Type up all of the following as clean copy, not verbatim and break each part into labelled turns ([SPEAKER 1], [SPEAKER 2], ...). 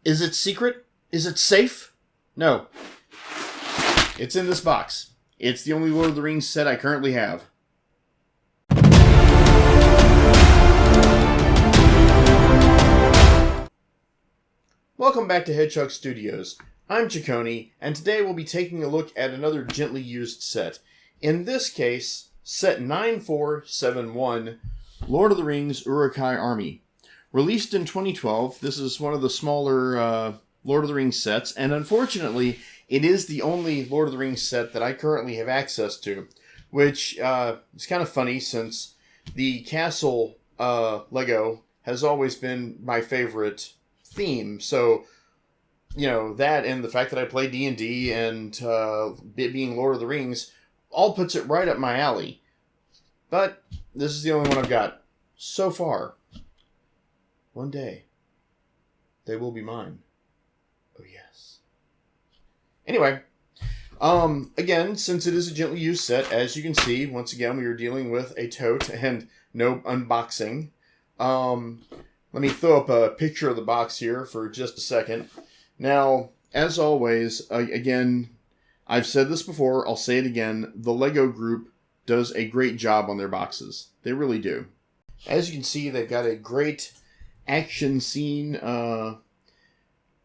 [SPEAKER 1] Is it secret? Is it safe? No. It's in this box. It's the only Lord of the Rings set I currently have. Welcome back to Hedgehog Studios. I'm Ciccone, and today we'll be taking a look at another gently used set. In this case, set 9471, Lord of the Rings Uruk-hai Army. Released in 2012, this is one of the smaller Lord of the Rings sets, and unfortunately, it is the only Lord of the Rings set that I currently have access to, which is kind of funny since the castle Lego has always been my favorite theme. So, you know, that and the fact that I play D&D and it being Lord of the Rings all puts it right up my alley. But this is the only one I've got so far. One day, they will be mine. Oh, yes. Anyway, again, since it is a gently used set, as you can see, once again, we are dealing with a tote and no unboxing. Let me throw up a picture of the box here for just a second. Now, as always, again, I've said this before, I'll say it again, the Lego group does a great job on their boxes. They really do. As you can see, they've got a great action scene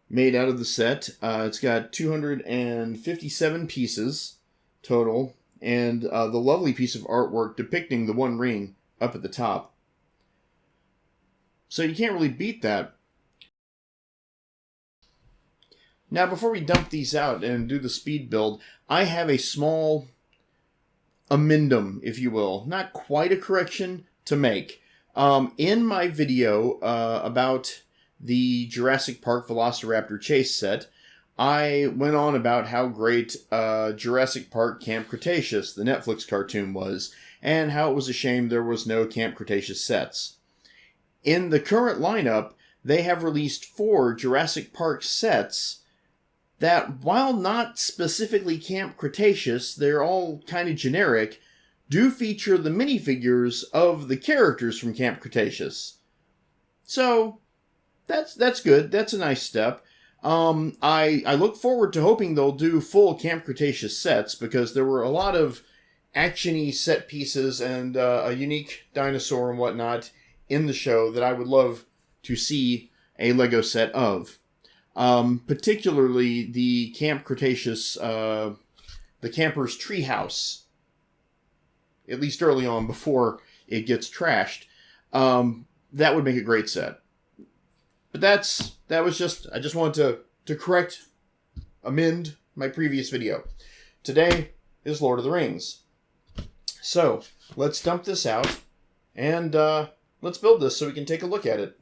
[SPEAKER 1] made out of the set. It's got 257 pieces total, and the lovely piece of artwork depicting the One Ring up at the top. So you can't really beat that. Now, before we dump these out and do the speed build, I have a small amendum, if you will. Not quite a correction to make. In my video about the Jurassic Park Velociraptor chase set, I went on about how great Jurassic Park Camp Cretaceous, the Netflix cartoon, was, and how it was a shame there was no Camp Cretaceous sets. In the current lineup, they have released 4 Jurassic Park sets that, while not specifically Camp Cretaceous, they're all kind of generic, do feature the minifigures of the characters from Camp Cretaceous. So, that's good. That's a nice step. I look forward to hoping they'll do full Camp Cretaceous sets, because there were a lot of action-y set pieces and a unique dinosaur and whatnot in the show that I would love to see a Lego set of. Particularly the Camp Cretaceous, the Camper's Treehouse. At least early on, before it gets trashed. That would make a great set. But that was just, I just wanted to amend my previous video. Today is Lord of the Rings. So, let's dump this out, and let's build this so we can take a look at it.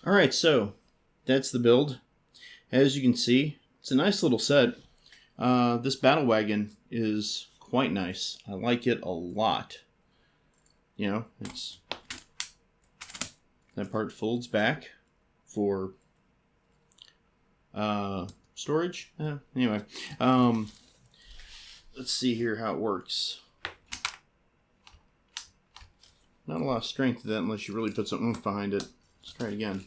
[SPEAKER 1] Alright, so that's the build. As you can see, it's a nice little set. This battle wagon is quite nice. I like it a lot. You know, that part folds back for storage. Anyway, let's see here how it works. Not a lot of strength to that unless you really put some oomph behind it. Let's try it again.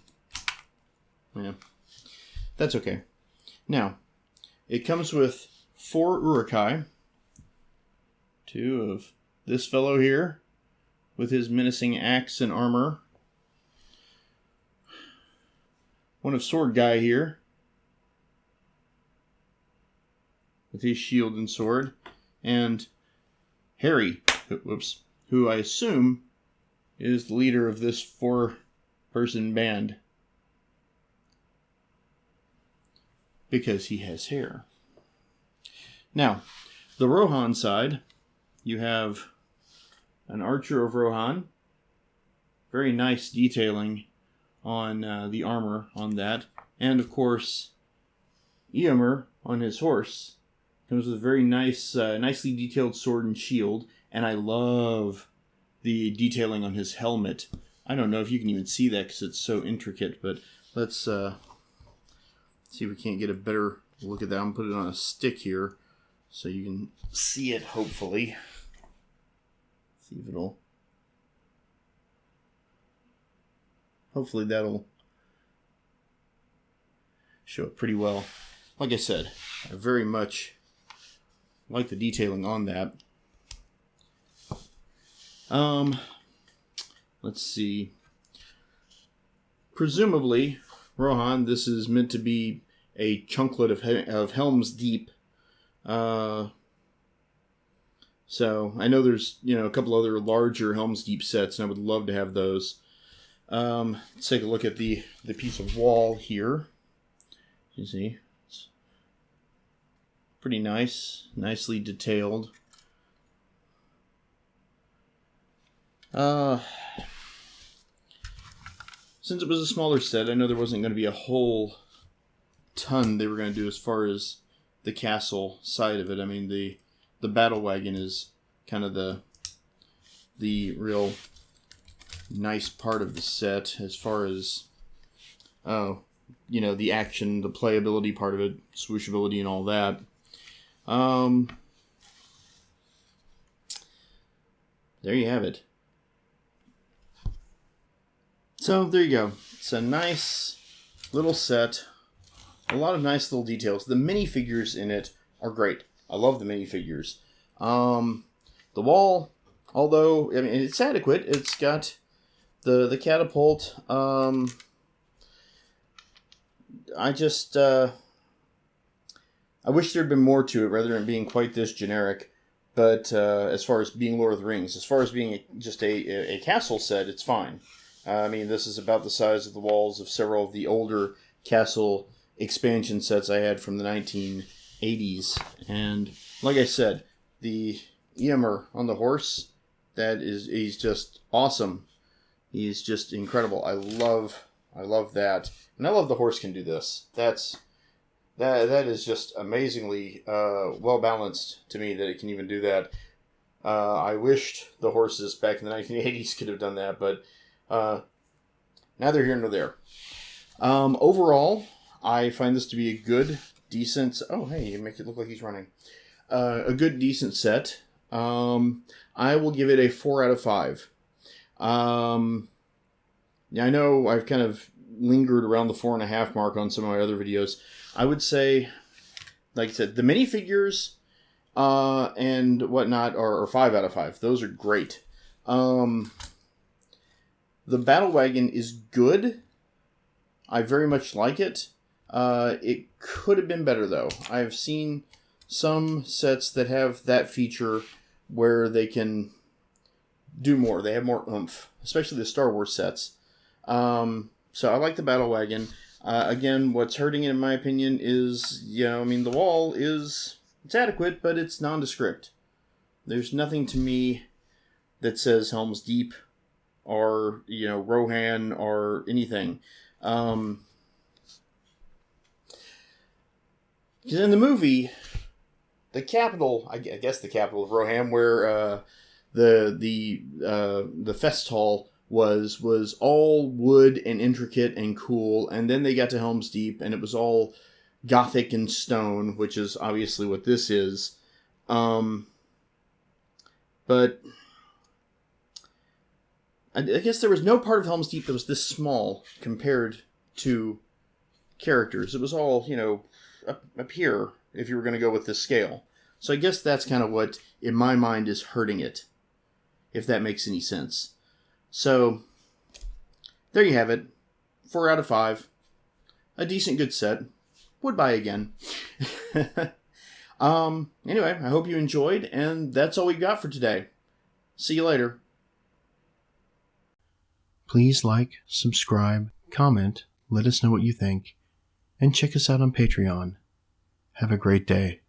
[SPEAKER 1] Yeah, that's okay. Now, it comes with 4 Uruk-hai. 2 of this fellow here with his menacing axe and armor. 1 of Sword Guy here with his shield and sword. And Harry, who I assume is the leader of this 4-person band. Because he has hair. Now, the Rohan side, you have an archer of Rohan. Very nice detailing on the armor on that. And, of course, Eomer on his horse. Comes with a very nice, nicely detailed sword and shield. And I love the detailing on his helmet. I don't know if you can even see that because it's so intricate, but let's see if we can't get a better look at that. I'm going to put it on a stick here so you can see it, hopefully. See if it'll... Hopefully that'll show it pretty well. Like I said, I very much like the detailing on that. Let's see. Presumably, Rohan, this is meant to be a chunklet of Helm's Deep. So I know there's a couple other larger Helm's Deep sets, and I would love to have those. Let's take a look at the piece of wall here. You see, it's pretty nice, nicely detailed. Since it was a smaller set, I know there wasn't going to be a whole ton they were going to do as far as the castle side of it. I mean, the battle wagon is kind of the real nice part of the set as far as, the action, the playability part of it, swooshability and all that. There you have it. So, there you go. It's a nice little set. A lot of nice little details. The minifigures in it are great. I love the minifigures. The wall, although, I mean, it's adequate. It's got the catapult. I wish there'd been more to it rather than being quite this generic. But as far as being Lord of the Rings, as far as being just a castle set, it's fine. I mean, this is about the size of the walls of several of the older castle expansion sets I had from the 1980s. And like I said, the Eomer on the horse, he's just awesome. He's just incredible. I love that. And I love the horse can do this. That is just amazingly well balanced to me that it can even do that. I wished the horses back in the 1980s could have done that, but neither here nor there. Overall, I find this to be a good, decent... Oh, hey, you make it look like he's running. A good, decent set. I will give it a 4 out of 5. Yeah, I know I've kind of lingered around the 4.5 mark on some of my other videos. I would say, like I said, the minifigures and whatnot are 5 out of 5. Those are great. The battle wagon is good. I very much like it. It could have been better, though. I've seen some sets that have that feature where they can do more. They have more oomph, especially the Star Wars sets. So I like the battle wagon. Again, what's hurting it, in my opinion, is, the wall it's adequate, but it's nondescript. There's nothing to me that says Helm's Deep or, Rohan or anything. Because in the movie, the capital, I guess the capital of Roham, where the fest hall was all wood and intricate and cool, and then they got to Helm's Deep, and it was all Gothic and stone, which is obviously what this is. But I guess there was no part of Helm's Deep that was this small compared to characters. It was all, up here, if you were going to go with this scale. So I guess that's kind of what, in my mind, is hurting it, if that makes any sense. So, there you have it. 4 out of 5. A decent good set. Would buy again. Anyway, I hope you enjoyed, and that's all we got for today. See you later. Please like, subscribe, comment, let us know what you think, and check us out on Patreon. Have a great day.